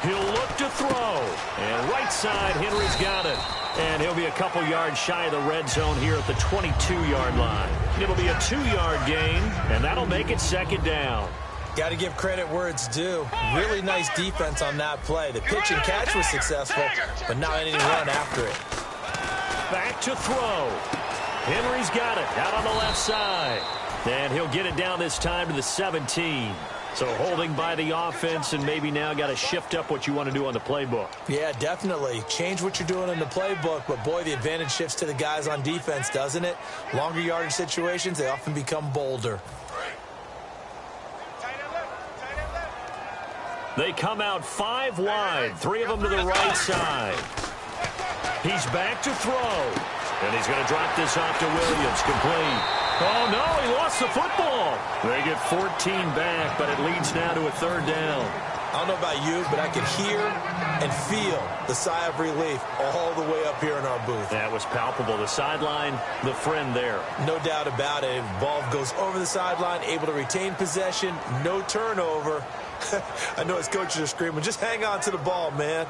He'll look to throw. And right side, Henry's got it. And he'll be a couple yards shy of the red zone here at the 22-yard line. It'll be a 2-yard gain, and that'll make it 2nd down. Got to give credit where it's due. Really nice defense on that play. The pitch and catch was successful, but not any run after it. Back to throw. Henry's got it out on the left side. And he'll get it down this time to the 17. So holding by the offense, and maybe now got to shift up what you want to do on the playbook. Yeah, definitely. Change what you're doing in the playbook, but boy, the advantage shifts to the guys on defense, doesn't it? Longer yardage situations, they often become bolder. They come out 5 wide, 3 of them to the right side. He's back to throw. And he's going to drop this off to Williams, complete. Oh, no, he lost the football. They get 14 back, but it leads now to a 3rd down. I don't know about you, but I can hear and feel the sigh of relief all the way up here in our booth. That was palpable. The sideline, the friend there. No doubt about it. The ball goes over the sideline, able to retain possession, no turnover. I know his coaches are screaming, just hang on to the ball, man.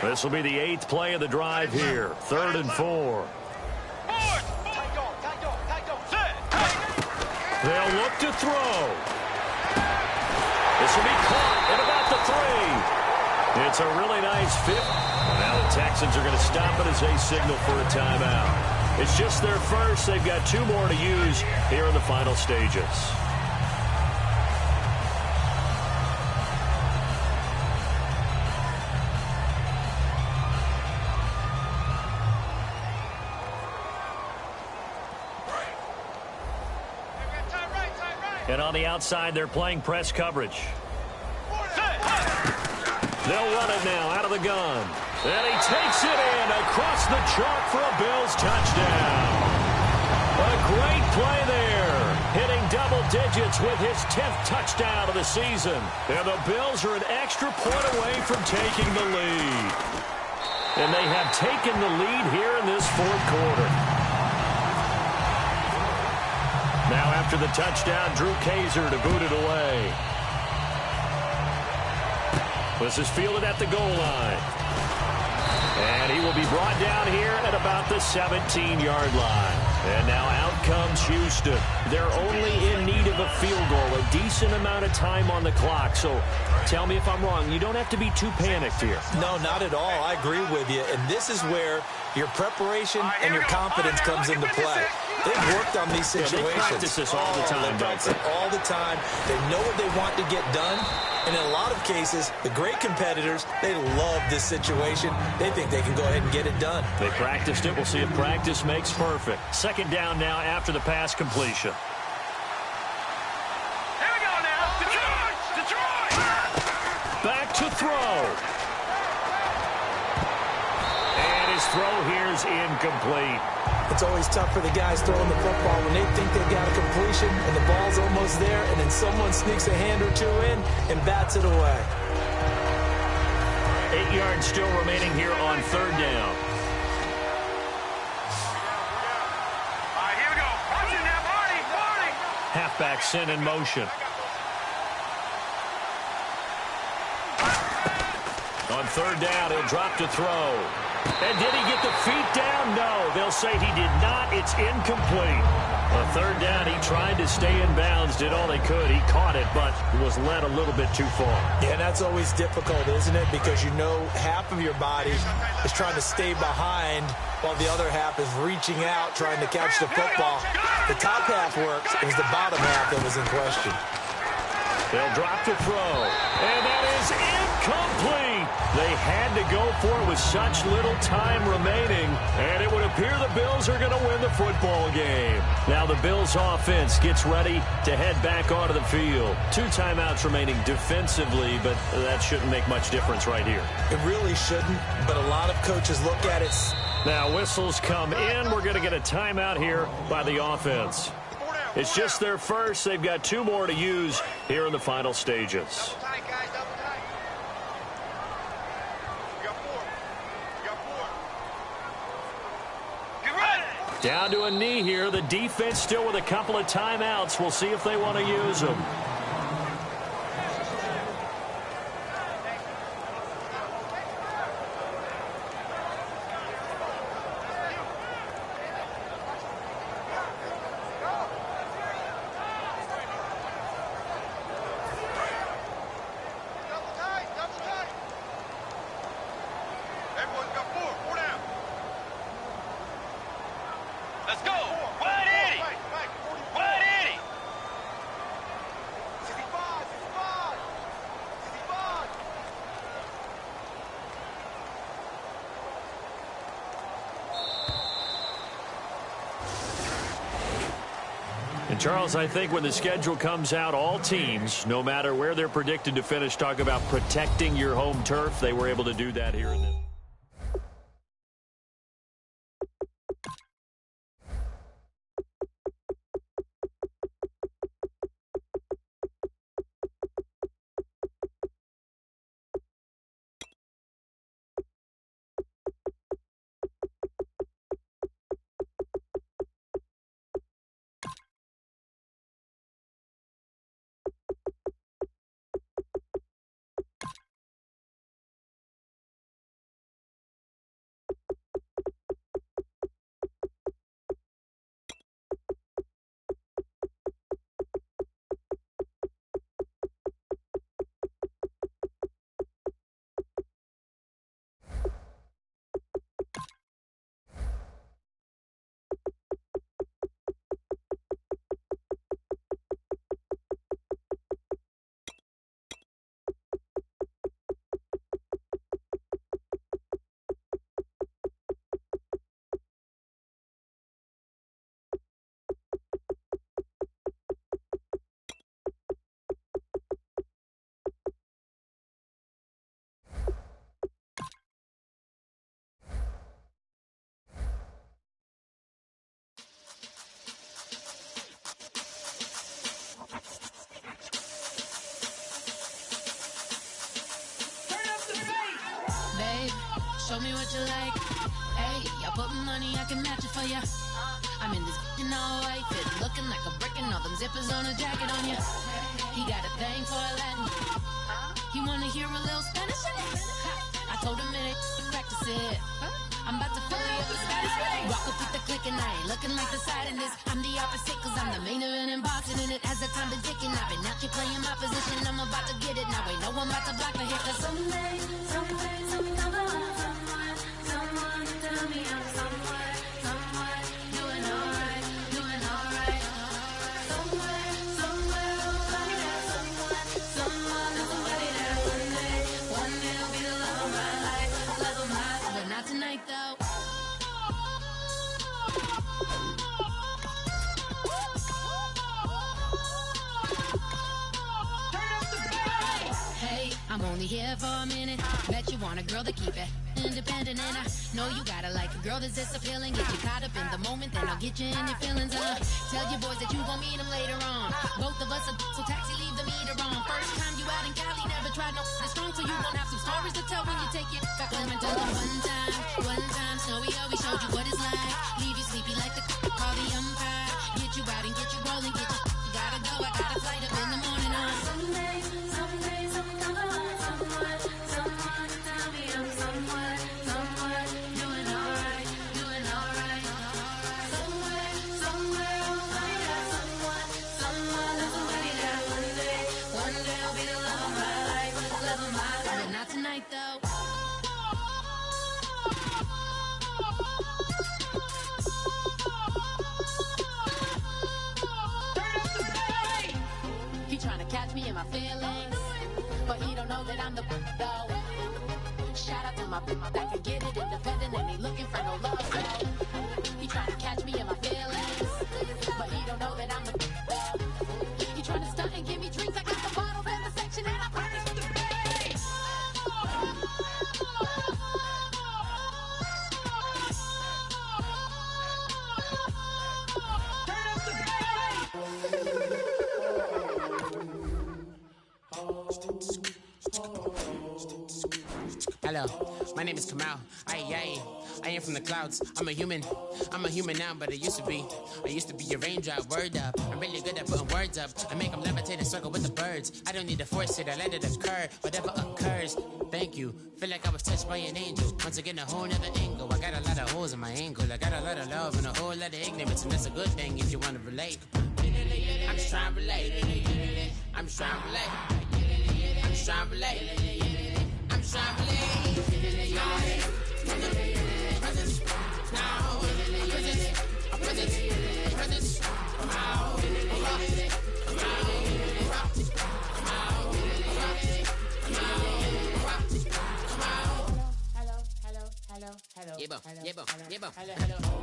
This will be the 8th play of the drive here. 3rd and 4. They'll look to throw. This will be caught at about the 3. It's a really nice fit. Now the Texans are going to stop it as they signal for a timeout. It's just their first. They've got 2 more to use here in the final stages. And on the outside, they're playing press coverage. They'll run it now out of the gun. And he takes it in across the chalk for a Bills touchdown. A great play there. Hitting double digits with his 10th touchdown of the season. And the Bills are an extra point away from taking the lead. And they have taken the lead here in this 4th quarter. Now after the touchdown, Drew Kaiser to boot it away. This is fielded at the goal line. And he will be brought down here at about the 17-yard line. And now out comes Houston. They're only in need of a field goal, a decent amount of time on the clock. So tell me if I'm wrong. You don't have to be too panicked here. No, not at all. I agree with you. And this is where your preparation and your confidence comes into play. They've worked on these situations. Yeah, they practice this all the time. They practice it all the time. They know what they want to get done. And in a lot of cases, the great competitors, they love this situation. They think they can go ahead and get it done. They practiced it. We'll see if practice makes perfect. 2nd down now after the pass completion. Here we go now. Detroit! Back to throw. And his throw here is incomplete. It's always tough for the guys throwing the football when they think they've got a completion and the ball's almost there, and then someone sneaks a hand or 2 in and bats it away. 8 yards still remaining here on 3rd down. All right, here we go. Watch it now, Marty. Halfback sent in motion. On 3rd down, he'll drop to throw. And did he get the feet down? No. They'll say he did not. It's incomplete. On 3rd down, he tried to stay in bounds, did all he could. He caught it, but was led a little bit too far. Yeah, that's always difficult, isn't it? Because you know half of your body is trying to stay behind while the other half is reaching out, trying to catch the football. The top half works. It was the bottom half that was in question. They'll drop to throw. And that is incomplete. They had to go for it with such little time remaining. And it would appear the Bills are going to win the football game. Now the Bills offense gets ready to head back onto the field. 2 timeouts remaining defensively, but that shouldn't make much difference right here. It really shouldn't, but a lot of coaches look at it. Now whistles come in. We're going to get a timeout here by the offense. It's just their first. They've got 2 more to use here in the final stages. Down to a knee here. The defense still with a couple of timeouts. We'll see if they want to use them. Let's go. Wide Eddie. Wide Eddie. And Charles, I think when the schedule comes out, all teams, no matter where they're predicted to finish, talk about protecting your home turf. They were able to do that here in this. show me what you like. Hey, I put money, I can match it for ya. I'm in this all white fit, looking like a brick and all them zippers on a jacket on ya. He got a thing for Latin. He wanna hear a little Spanish. I told him it ain't practice it. I'm about to fully up the status. Rock up with the click and I ain't looking like the side in this. I'm the opposite cause I'm the main event in boxing. And it has the time been ticking. I've been out here playing my position. I'm about to get it now. Ain't no one about to block me here. Cause someday, someone tell me I'm somewhere doing alright. Somewhere, somebody that one day will be the love of my life. But not tonight though. Hey, I'm only here for a minute. Bet you want a girl to keep it independent, and I know you gotta like a girl that's this appealing. Get you caught up in the moment, then I'll get you in your feelings. Tell your boys that you gon' meet them later on. Both of us are so taxi, leave the meter on. First time you out in Cali, never tried no this strong, so you gon' have some stories to tell when you take it back home and tell them one time, Snowy always showed you what it's like. Leave you sleepy like the call the umpire. Get you out and get you rolling, get you gotta go. I got a flight up in the morning on someday, someone tell me I'm somewhere doing alright. Somewhere I'll find out someone somebody that one day will be the love of my life, but not tonight though. He tryna catch me in my feelings, but he don't know that I'm the though. Shout out to my that can get it independent and he looking for no love. He tryna catch me in my feelings, but he don't know that I'm the though. He tryna stunt and give me drinks. I got the bottles in the section and I promise to pay. Hello, my name is Kamal. I am from the clouds. I'm a human now, but I used to be a raindrop. Word up, I'm really good at putting words up. I make them levitate and circle with the birds. I don't need to force it, I let it occur. Whatever occurs, thank you. Feel like I was touched by an angel. Once again, a whole nother angle. I got a lot of holes in my angle. I got a lot of love and a whole lot of ignorance, and that's a good thing if you want to relate. I'm just trying to relate. I'm just trying to relate. I'm just trying to relate. I'm just trying to relate. Presence, now, presence, come out,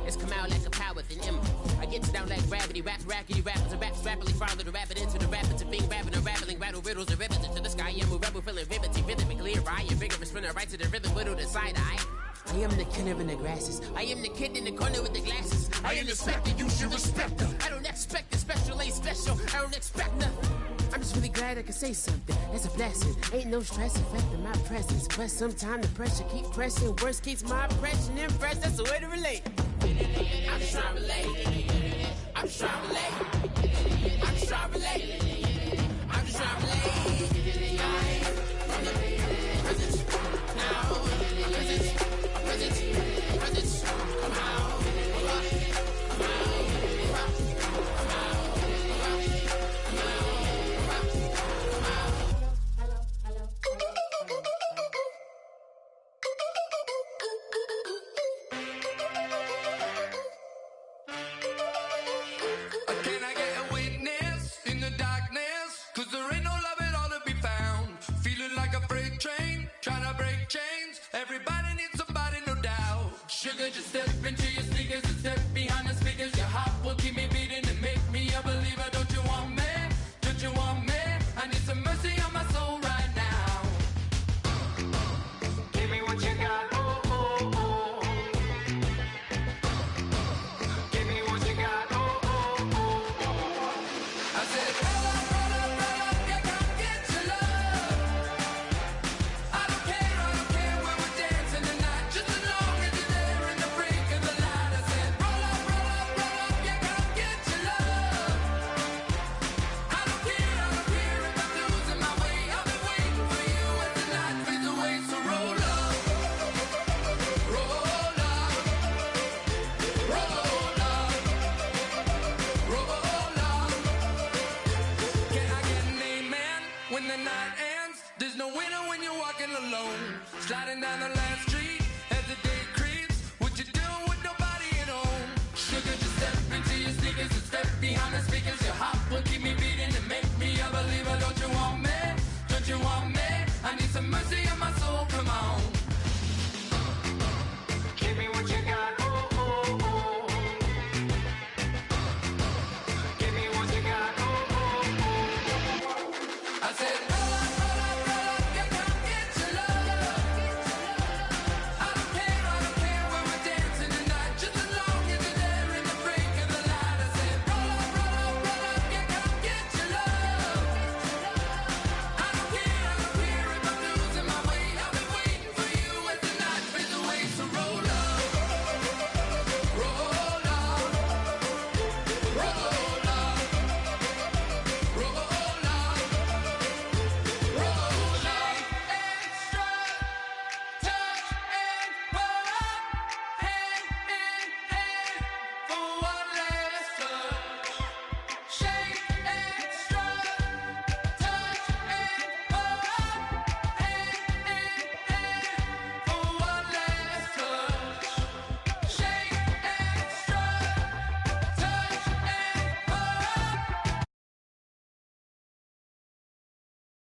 It's come out like a power within him. I get down like gravity, raps, rackety rappers, and raps rapidly follow the rapid into the rapids of being rapping and rattling, rattle riddles and rivets into the sky. I'm a rebel feeling rhythmically right, and vigorous spinner right to the rhythm, widow the side eye. I am the kid in the grasses. I am the kid in the corner with the glasses. I am the specter, you should respect them. I don't expect the special, ain't special. I don't expect nothing. I'm just really glad I can say something. That's a blessing. Ain't no stress affecting my presence. But sometimes the pressure keep pressing. Worst keeps my impression impressed. That's the way to relate. I'm just trying to relate. I'm just trying to relate. I'm just trying to relate. I'm just trying to relate. From the presence now. Presence, come out. Everybody needs somebody, no doubt. Sugar just step into